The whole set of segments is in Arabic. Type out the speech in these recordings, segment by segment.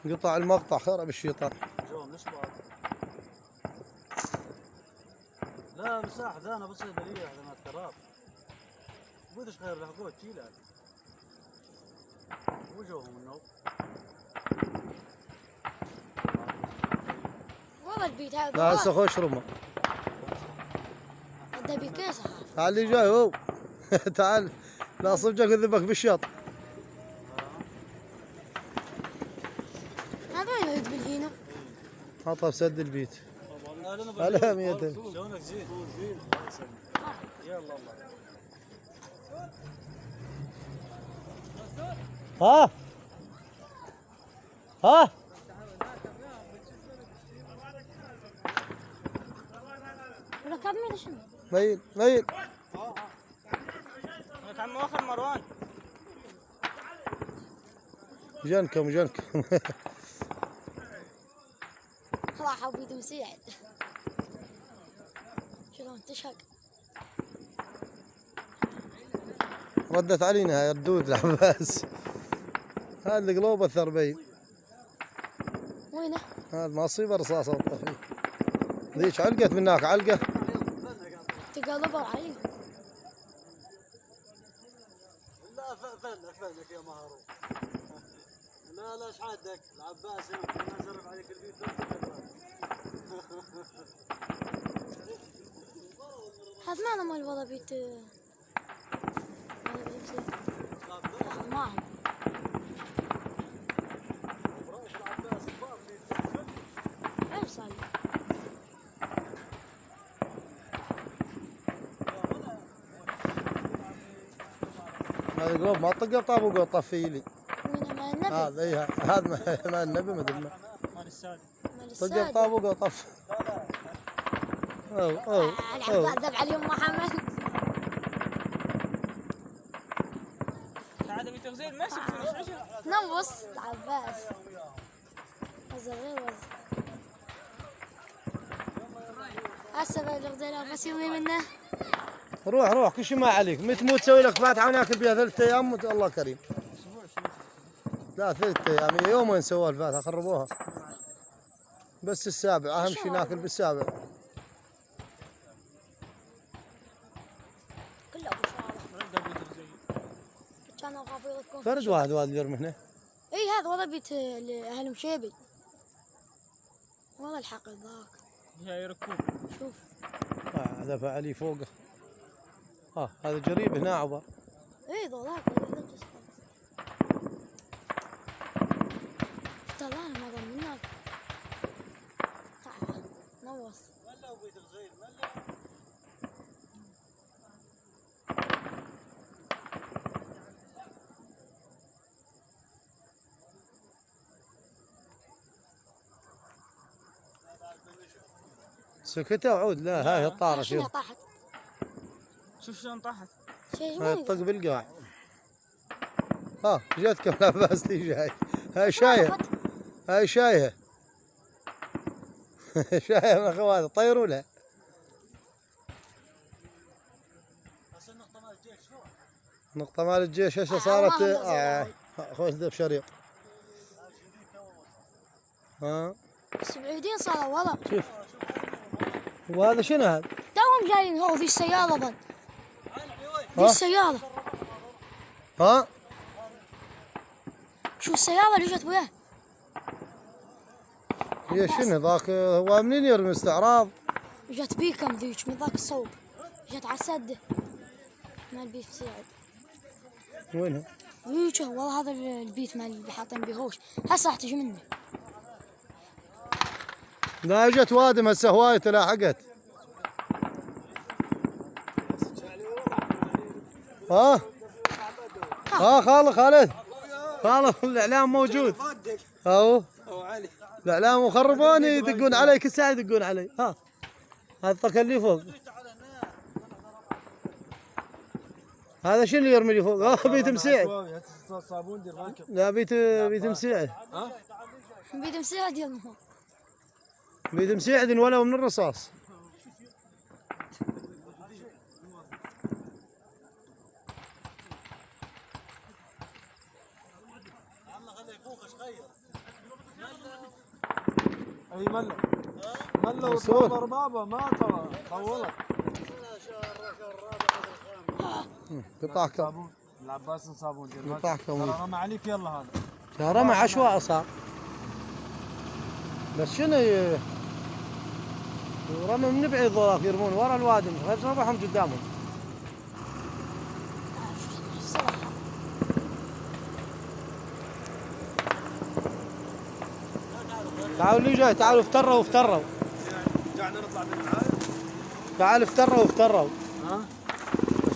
قطع المقطع خرب الشيطان. جوهم ليش بعض؟ لا مساحة ذا انا بالصيدلية هذا ما التراب. بدش غير لحقوه تشيلها. وجوهم النوب. والله البيت هذا لا هسه خوش رمى. انت بكيس تعال اللي جاي هو. تعال لا صبجك يذبك بالشط. هذا يهد بالهينة. حطها بسد البيت. هلا ميتين. شلونك زين؟ يلا الله. ها ها ولا كمل شنو؟ ميل ميل. لك عم واخر مروان. جنكم جنكم. راحوا بيد مسيعد. شلون تشهق؟ ردت علينا هاي الدود العباس. هذا القلوب الثربين. وينه؟ هذا ما صيبه رصاصه فيه. ذيك علقت من هناك علقه. تقلبوا عليه. لا فنك يا مهرو. لا ايش حدك العباس ما زرب عليك البيت. هذا ما مال والله بيت. معهم. ايش صار؟ هذا القلوب ما طق طاب وقول طفي لي. وين مال النبي؟ هذا اي هذا مال النبي ما ادري مال السادة. مال طق السادة. طاب وقول طف. او العباس ذب عليهم محمد. هذا بتغزيل ماسك نبص العباس. صغير وز. هسه الغزاله بس يومي منه. روح روح كل شيء ما عليك. متى تموت تسوي لك فاتحه وناكل بها 3 ايام الله كريم. لا 3 ايام يومين سووا الفاتحه خربوها. بس السابع اهم شيء ناكل بالسابع. كله ابو شارع. كانوا خافوا يكون فرد واحد اللي يرمي هنا. اي هذا والله بيت اهل مشيبي. والله الحق ذاك. هاي ركوب. شوف. هذا فعلي فوقه. هذا قريب هنا عبر. اي ذولاك طلعنا ما ضمناك. تعال نوص. ولا بيت الغزيل ولا. سكتة وعود. لا هاي الطارة شنو شوف. طاحت؟ شوف شلون طاحت. شيء هاي وين؟ الطق بالقاع. جاتكم العباس لي جاي. هاي شاية. هاي شاية. شاية من اخواتها طيروا له. بس النقطة مال الجيش شلون؟ نقطة مال الجيش هسه صارت. خوش ذب شريط. السعوديين صاروا والله. شوف. وهذا شنو هذا؟ توهم جايين هو ذي السيارة ظن. ذي السيارة. شو السيارة اللي جت وياه؟ هي شنو ذاك؟ هو منين يرمي استعراض؟ جت بيكم ذيك من ذاك الصوب. جت على السد. مال بيت سعد. وينها؟ ذيك والله هذا البيت مال اللي حاطين بهوش. هسه راح تجي منه. لا اجت وادم هسه هوايه تلاحقت. خالد الاعلام موجود. اهو الاعلام وخربوني يدقون علي كل ساعه يدقون علي. هذا الطق اللي فوق. هذا شنو اللي يرمي لي فوق؟ بيت مسيعد. لا بيت مسيعد. بيت مسيعد يا بيت مسيعد ولو من الرصاص. الله خليه يفوق ايش غير. اي ملا ملا وصول. وطلع بابا ما طولت. قطعك صابون العباس صابون قطعك ترى رمى عليك يلا هذا. يا رمى عشواء صار. بس شنو رمى من بعيد ذولاك يرمون ورا الوادم غير صباحهم قدامهم. الصراحة تعالوا اللي جاي تعالوا افتروا. قاعدين نطلع من العالم. تعالوا افتروا. ها؟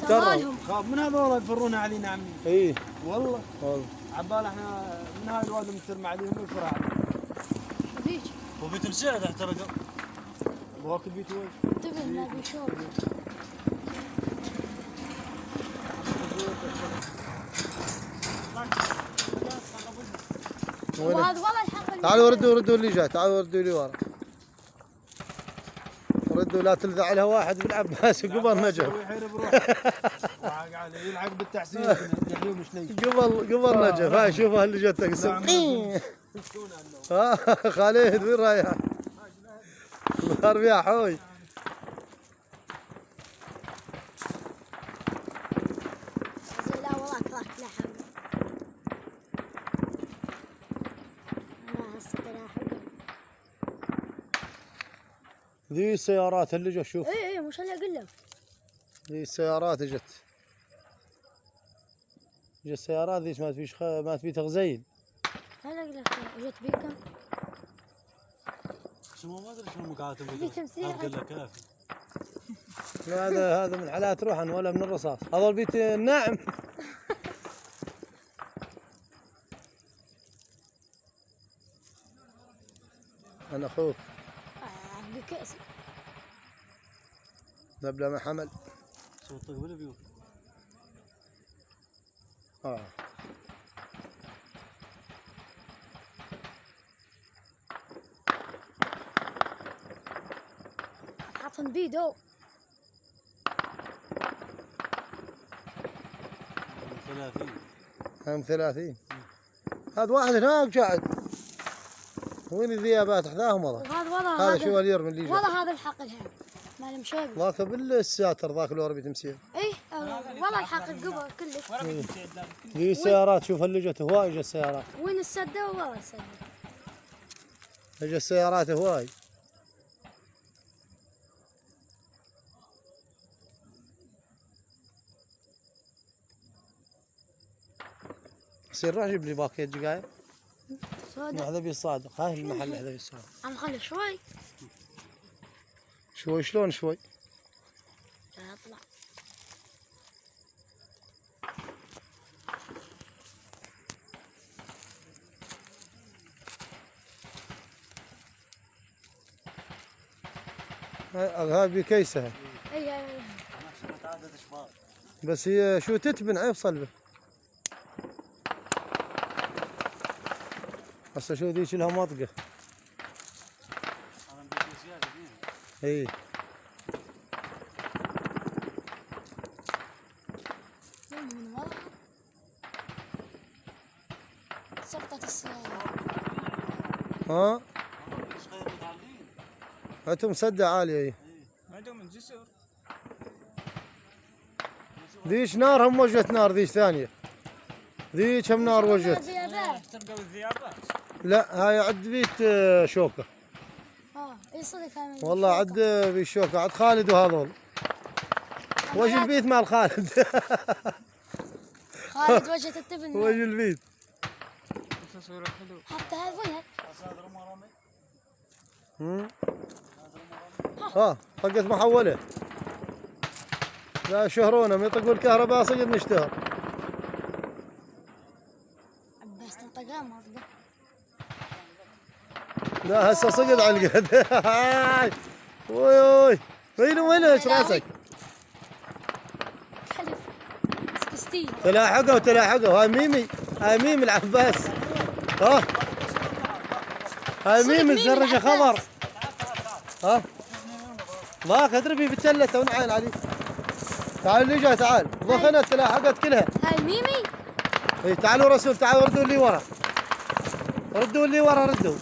مالهم خاف من هذول يفرون علينا عمي. اي والله والله. عبال احنا من هاي الوادم ترمى عليهم ويفر علينا. بيج وبيت مسير تحت رقم. واكل بيت وين؟ تبن ما بيشوف. وهذا والله الحق تعالوا ردوا اللي جاي تعالوا ردوا اللي ورا. ردوا لا تلذع لها واحد بالعباس قبل نجف. يحير بروحه. قاعد يلعب بالتحسين اليوم شني. قبل نجف. هاي شوفها اللي جت تقسم. خالد وين رايح؟ ظهر فيها حوي. لا والله كراك لا حول. لا حول. ذي السيارات اللي جت شوف. اي مش اللي اقول لك. ذي السيارات اجت السيارات ذي ما تبي تغزيل. هلا اقول لك جت بيكم. شو ما ادري شو مقاتل. في تمثيل. اقول لك كافي. هذا من حالات روحن ولا من الرصاص. هذول بيت الناعم. انا اخوك بكأس. نبله ما حمل. شو طق ولا بيوت. حاطن بيدو. 30. هم 30. هذا واحد هناك قاعد. وين الذئابات احداهم والله. وهذا والله هذا شو اليرمي اللي جاء. والله هذا الحق الهام مال مشيب. ذاك بالساتر ذاك اللي ورا بيت مسير. اي والله الحق القبر كلش. ذي السيارات شوف اللي جت هواي اجت السيارات. وين السده والله السده. اجت السيارات هواي. يصير روح جيب لي باكيت دقايق. سودا. هذا بيصادق هاي المحل هذا بيصادق. عم خلي شوي. شوي شلون شوي؟ لا اطلع. هاي بكيسها. اي بس هي شو تتبن عيب صلبه. هسه شو ذيك لها مطقه. اي من ورا. صفطة السيارة. ها انتم مسدة عالية اي. عندهم الجسر. ذيش نار هم وجهت نار ذيش ثانية. ذيك هم نار وجهت. ترقب الذئابات. لا هاي عد بيت شوكة. اي صدق هاي. والله عد بيت شوكة عد خالد وهذول. وجه البيت مال خالد. خالد وجهة التبن. وجه البيت. حتى هذا وين؟ ها طقت محولة. لا شهرونا ما يطقوا الكهرباء صقد نشتهر. عباس تنطقها ما اصدق. لا هسه صقد على القد. وي وين ايش راسك؟ حلف. سكستين. تلاحقوا هاي ميمي العباس. ها هاي ميمي الزرقة خضر. ها ذاك ادري بالتلة ونعين عليه. تعال اللي جاي تعال ضخنت تلاحقت كلها. هاي ميمي. اي تعالوا رسول تعالوا ردوا اللي ورا. ردوا.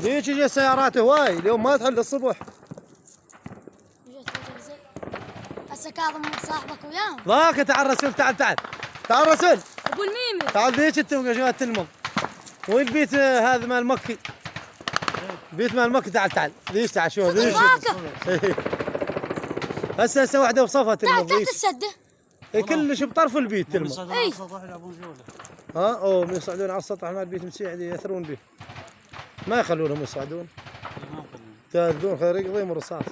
ذيك جت سيارات هواي اليوم ما تحل الصبح. جت بتغزي. هسه كاظم صاحبك وياهم. ضاك تعال رسول تعال تعال. تعال رسول. ابو الميمي. تعال ذيك التبقى شو تلمض. وين البيت هذا مال مكي؟ بيت مال مكي تعال تعال. ذيك تعال شوف ذيك. هسه واحدة وصفها تعال تلمض. تحت السده. كلش بطرف البيت تلمض. يصعدون على السطح يلعبون جوله. ها اوه من يصعدون على السطح مال البيت مسيح ياثرون به. ما يخلونهم يصعدون. تاذون خير يقضيهم الرصاص.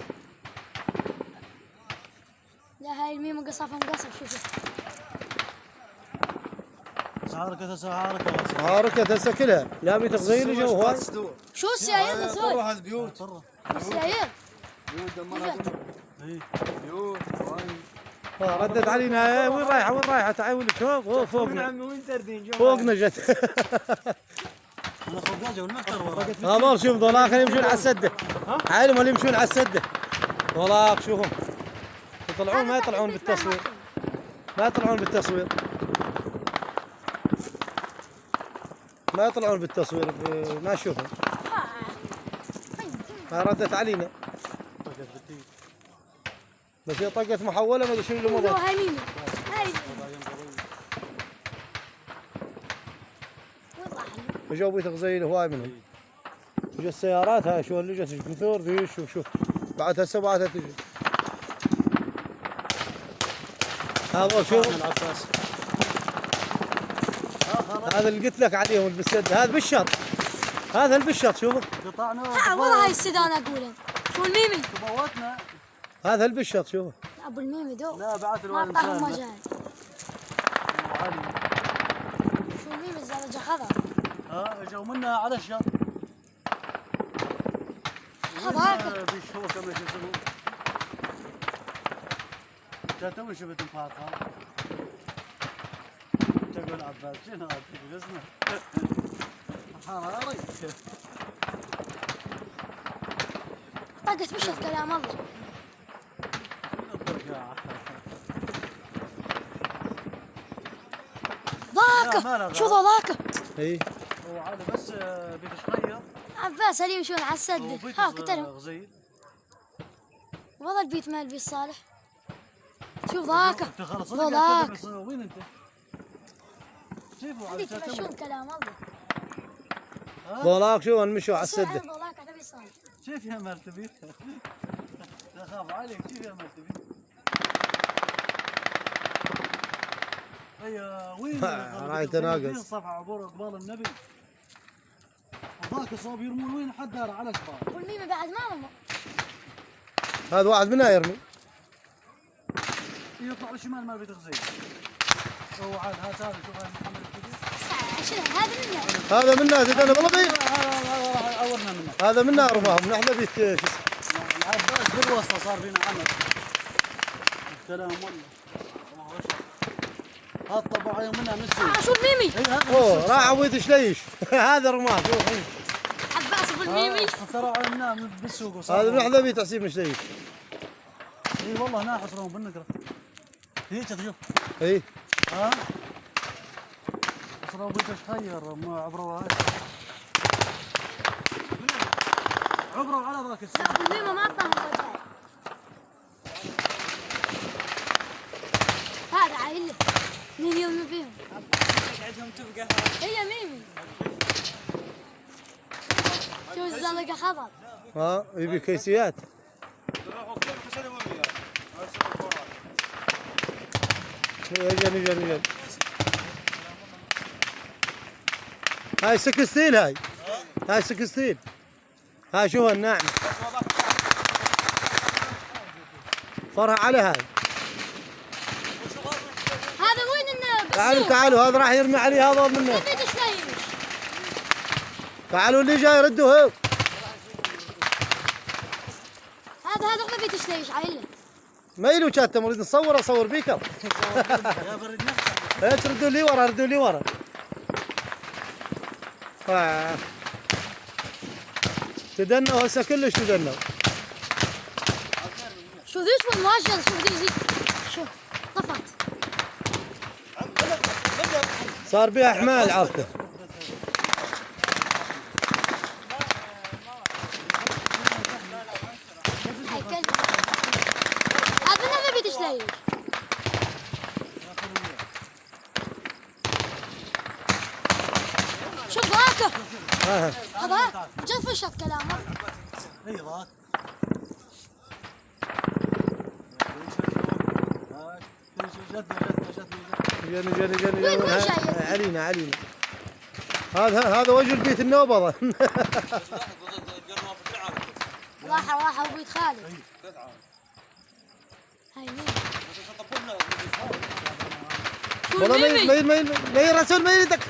لا هاي الميمة قصفها مقصف شوف. حركة هسه كلها لا بتغزيل جو هواي. شو السيايير يا زول؟ البيوت. السيايير. بيوت دمرت. بيوت ردت علينا وين رايحة وين رايحة تعال ولك شوف فوقنا. عمي وين تردين فوقنا جت. انا خباجه والمفتر وراك. هذول شوف ذولاك يمشون على السدة. عيلهم اللي يمشون على السدة. ذولاك شوفهم. يطلعون ما يطلعون بالتصوير. ما يطلعون بالتصوير. ما يطلعون بالتصوير ما نشوفهم. ما ردت علينا. بس هي طقت محولة ما ادري شنو اللي مضى. هاي ميمي. هاي. وين راح؟ وجو بيت غزيل هواي منهم. وجت السيارات هاي شو اللي جت كثور ذي شوف بعد هسه بعدها تجي. هذا شوف هذا اللي قلت لك عليهم البسد هذا بالشط. هذا البشط شوف. قطعنا والله هاي السده انا اقول شو الميمي؟ بوتنا. هذا البشط شوف. ابو الميمي دو. لا بعث ما الوالد طاهم سالم. مجال. شو الميمي الزلجه خضر. اجوا منا على الشط. هذاك. بيشوفوا كما يشوفون. تو شفت مفاطها. تقول عباس شنو هذا اسمه؟ حراري. طقت بشط كلام الله. ذاك شو ذاك؟ اي وعلى بس بيتشخير. عباس هل يمشون على السد ها قتلهم. غزيل. والله البيت مال البيت صالح. شوف ذاك. خلاص ذاك. وين انت؟ شوفوا هذيك يمشون كلام الله. ذولاك شو مشوا على السدة. ذولاك على البيت صالح. شوف يا مرتبي. اخاف عليك شوف يا مرتبي. ايوه وين راعي تناقص. صفحه عبور قبال النبي. وذاك الصوب يرمون وين حد دار على الشباب. والميمي بعد ما رمى. هذا واحد منها يرمي. يطلع للشمال ما بيت غزيل. هو عاد هذا شوف هاي محمد الكبير. شنو هذا منه؟ هذا منها زدنا بالله هذا راح عورنا منه. هذا منها رماهم نحن بيت شو اسمه. العباس بالوسطى صار فينا عمل. الكلام والله. هذا طبعا يوم منها مسوي. شو الميمي؟ اوه راح عويد شليش. هذا رماه شوف. عباس ابو الميمي. ترى عملناه بالسوق هذا نحن بيت تحسين شليش. اي والله ناحصرهم بالنقره. هيك شوف. اي ها؟ حصروا بيت خير ما عبروا هاي. عبروا على ذاك السوق. ابو الميمي ما طاهم مجال. هذا عائله. مين يوم فيهم؟ عندهم تبقى هي ميمي. شو الزلقه خضر. ها يبي كيسيات. اجل هاي 16 هاي 16 هاي شوفها الناعمة فرها على هاي. هذا وين الناب؟ تعالوا هذا راح يرمي عليه هذول منه. بديش لا يمشي. تعالوا اللي جاي ردوا هو. هذا ما بيدش ليش عيله. ما يلو شاتم اريد اصور بيكم. ايش ردوا لي ورا تدنوا هسه كلش تدنوا. شو ذيك والماشية شوف ذي شوف طفت. صار بها احمال عرفته. هذاك ها هذا جد فشت كلامه. اي ضاق. جاني وين جاي؟ علينا هذا وجه البيت النوبضة. راحوا بيت خالد. هاي مين؟ والله ميل رسول ميل يدك.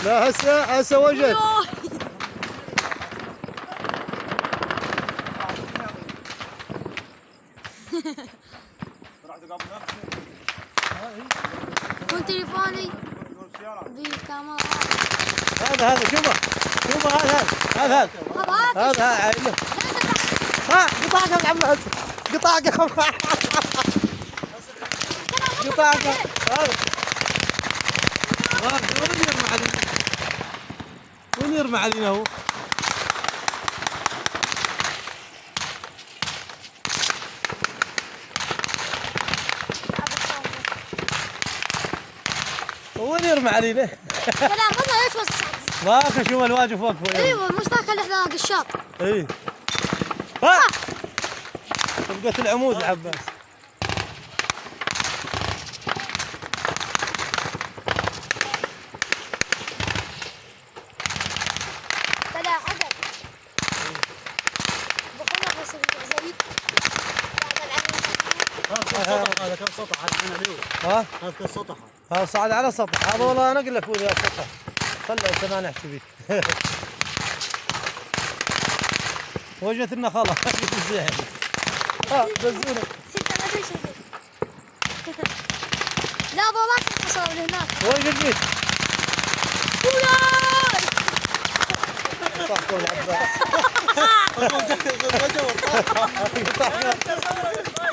لا هسه وجد. يوه. كنت تليفوني بالكاميرا. هذا شوفه هذا قطعك يا عباس قطعك هذا وين يرمى علينا هو؟ وين يرمى علينا؟ كلام والله ايش بس. واقف شوف الواجب وقفه. ايوه مش ذاك اللي احنا الشاط. اي ها طبقة العمود العباس. طلع عدد. بقولنا بس زي هذا كم سطح هذا اليوم. ها هذا كم سطح. هذا صعد على سطح. هذا والله انا اقول لك هو ذا سطح. خله انت ما نحكي بيه. وجهت لنا خلاص. بزونه. لا ضلاك حصل هناك. وين البيت؟ صحكوا العباس.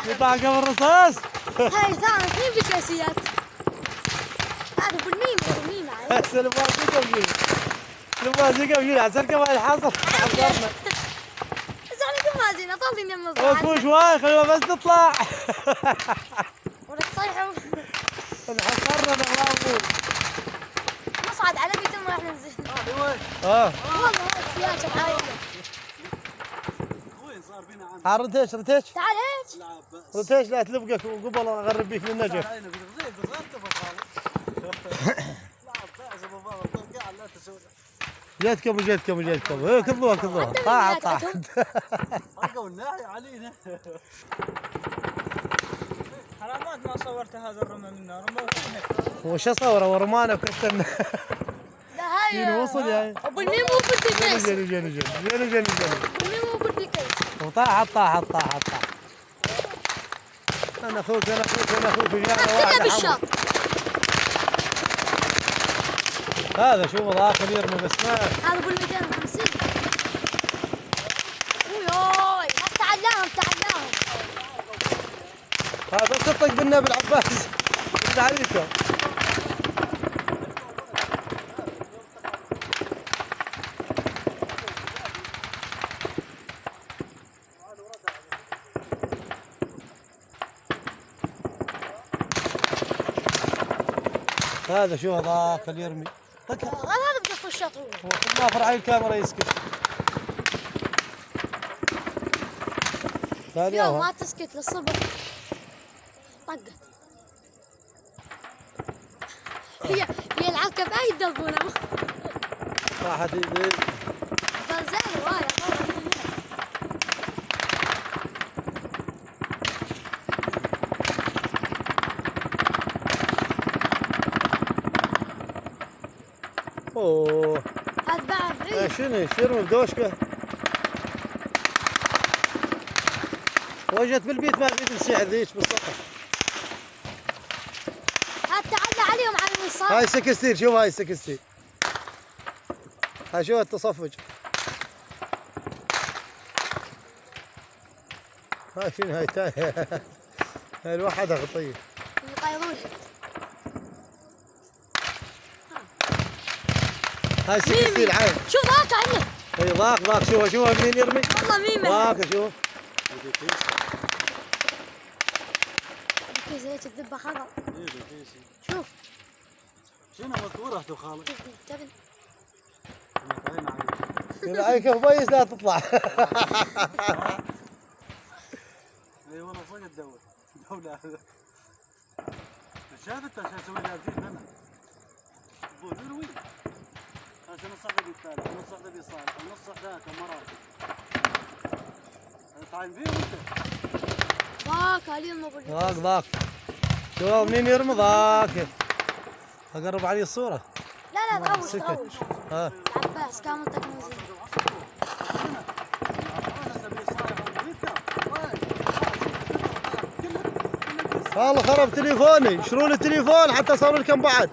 قطع قبل الرصاص. هاي ثاني اثنين بكاسيات. هذا بالميم هسه الباز يقف عسل كمان الحاصل. عبرنا. زعلك ما زين اطلع نمض. اكو شوي خلوها بس تطلع. ولا تصيحوا. نحصرنا بالغابور. نصعد على بيتهم راح ننزل. اه والله هاي سياجة هاي. وين صار بينا عن رتيش تعال هيك. العباس. رتيش لا تلبقك وقبل اغرب بيك للنجف. جيتكم ايه كذوها طاح. حقوا الناحية علينا. حرامات ما صورت هذا الرمى من النار وش اصوره ورمانه وكترنا. لا هاي. فين وصل يا بالميم مو بالبيكيس. جني بالميم مو بالبيكيس. وطاحت. انا اخوك جانا كله بالشاط. هذا شوف الاخر يرمي بس ما هذا بال 250. وياي تعلاهم. هذا بس تطق بالنبي العباس. انت عليكم. هذا شو هذاك اللي يرمي. هذا بقف الشاط هو. ما فرع الكاميرا يسكت. لا ما تسكت للصبح. طقت. هي العكب اي يدبونه. راحت بزاي وايد. اوه هذا بعد بعيد. شنو يرمي بدوشكه. وجت بالبيت ما بيد السعر ذيك بالسطح. هذا تعلى عليهم على الوصال. هاي 16 شوف هاي 16. هاي شوف التصفج. هاي شنو هاي تايه. هاي الواحدة غطية. يطيرون. هاي 16 عين. شوف ذاك عنه. اي ضاق شوف منين يرمي. والله ميمة. ضاق شوف. نازل هيك الذبه خضر. ايه بكيسي. شوف شنو مذكوره تو خالد؟ شوف التبن. عين عين. إذا عيك كويس لا تطلع. اي والله صدق تدور. دولة. شافت عشان اسوي لها جديد انا. بقول وين؟ عشان نص ذبي الثالث، نص ذبي صالح، نص ذاك مراتب. تعال فيه وانت. ضاك اليوم ابو ضاق ضاق. شوف مين يرمي ضاك. اقرب علي الصورة. لا تغوش سكت. تغوش. ها عباس كامل تكنوزي. والله خرب تليفوني، شروا لي التليفون حتى صار لكم بعد.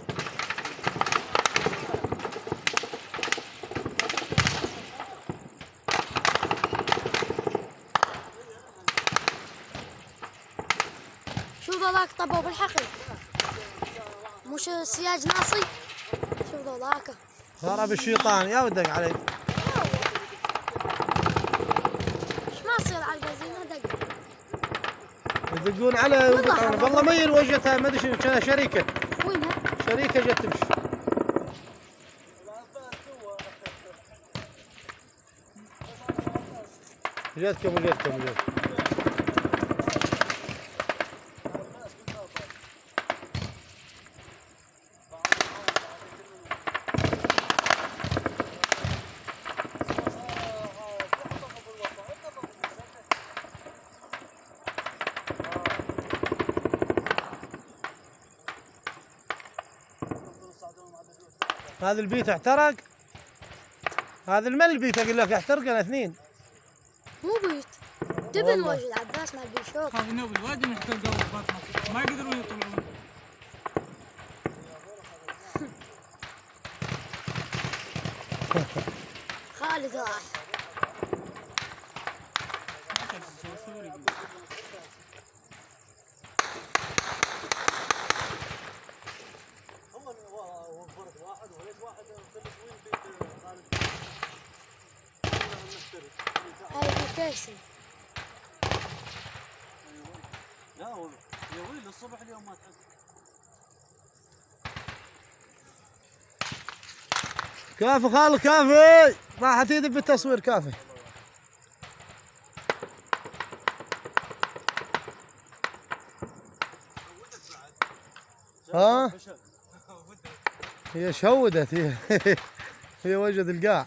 شوف ذاك طبوا بالحقل. مش سياج ناصي. شوف ذاك. خرب الشيطان يا ودق علي. ايش ما يصير على البنزين دق. يدقون علي ويقطعون والله ميل وجهتها ما ادري شنو كانها شريكه. وينها؟ شريكه جت تمشي. جتكم. هذا البيت احترق. هذا المل البيت اقول لك احترق انا اثنين. مو بيت. دبن وجه عباس ما بيشوف. هذا نوب الوادي محتاج قبل بطنه ما يقدرون يطلعون. خالد راح. هاي بيكيسي. يا ويلي الصبح اليوم ما تحس. كافي خالد كافي. راحت ايدي بالتصوير كافي. ها؟ هي شودت هي. هي وجد القاع.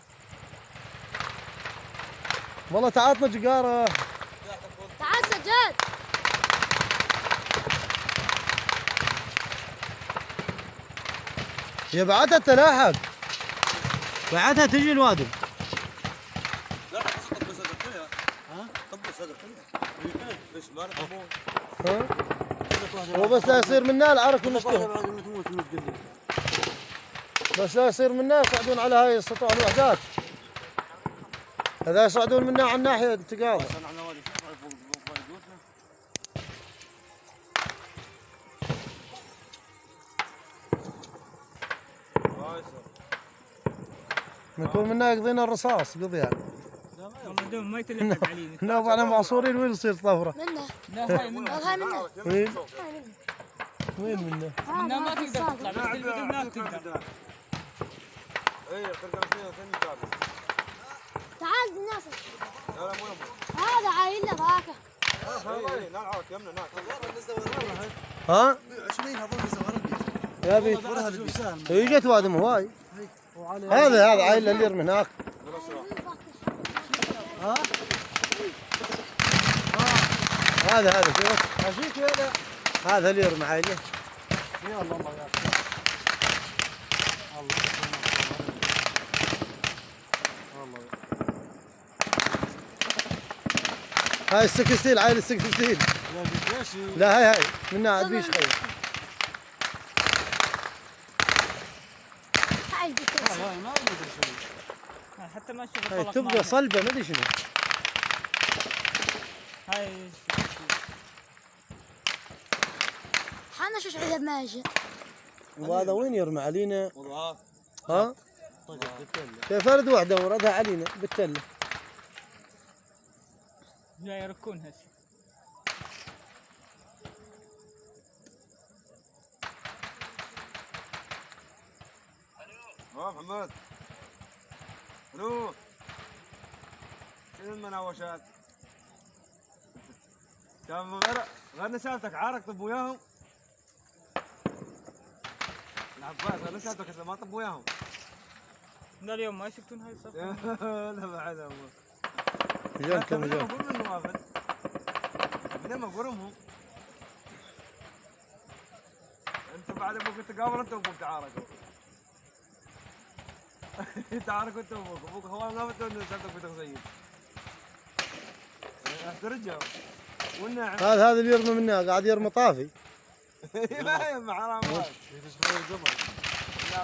والله تعاطنا جقاره. تعال سجاد. هي بعدها تلاحق. بعدها تجي الوادي. لا طب صدقتها. ها؟ طب صدقتها. بس ما رحبون. ها؟ هو بس لا يصير منا العرق ونشتغل. بس لا يصير منا يصعدون على هاي السطوح الوحدات. اذا يصعدون منا على الناحيه تقاضى. نكون منا يقضينا الرصاص قضي يعني. والله دوم ما يتلفق علينا. نوب على معصورين وين يصير طفره؟ منه. لا هاي منه. هاي منه. وين؟ وين منه؟ منها ما تقدر تطلع بس تلفق هناك تقدر. تعال الناس. هذا عايل له ذاك. ها؟ 120 هذول زوارق. يا بيت. هي جت وادم هواي. هذا عايل اللي يرمي هناك. ها؟ هذا شوف. عشيك هذا. هذا اللي يرمي عايله. يا الله يا هاي السكستيل عايل السكستيل. يا بيكيشي. لا هاي منها بيش خير. هاي بيكيسي. هاي ما ادري شو. حتى ما اشوف هاي الطلق تبقى معها. صلبه ما ادري شنو. هاي حنا شو عدد ماجي. وهذا وين يرمي علينا؟ والله ها؟ طيب بالتله. في فرد واحده وردها علينا بالتله. جاي يركون هسه. روح محمد روح شنو المناوشات؟ كان غير نسالتك عارك طب وياهم؟ العباس غير نسالتك هسه ما طب وياهم؟ لا اليوم ما يسكتون هاي الصفحة. لا بعد هو رجالكم من رجال. اقول من نوافل من اقولهم انت بعد ابوك تقابل انت وابوك تعاركوا تعاركوا انت وابوك ابوك خوان ما بدون نسالتك بتغزيين احترجهم والنعم هذا اللي يرمي منها قاعد يرمي طافي. لا يا أما حرام عليك. لا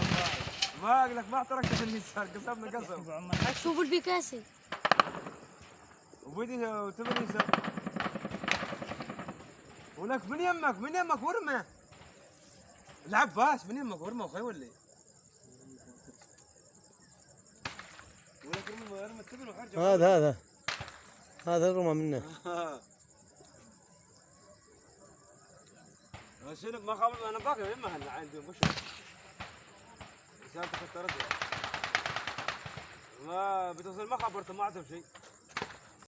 ما اقول لك ما احترقت اللي صار قسمنا قسم ابو عمر شوفوا البيكاسي. وبيدي وتبني سر ولك من يمك ورمه العباس من يمك ورمه وخي ولا ولك ارمى التبن وحرجه هذا الرمى منه. شنو ما خابر انا باقي ما هلا عندي مش رسالتك التردد ما بتوصل ما خبرته ما اعرف شيء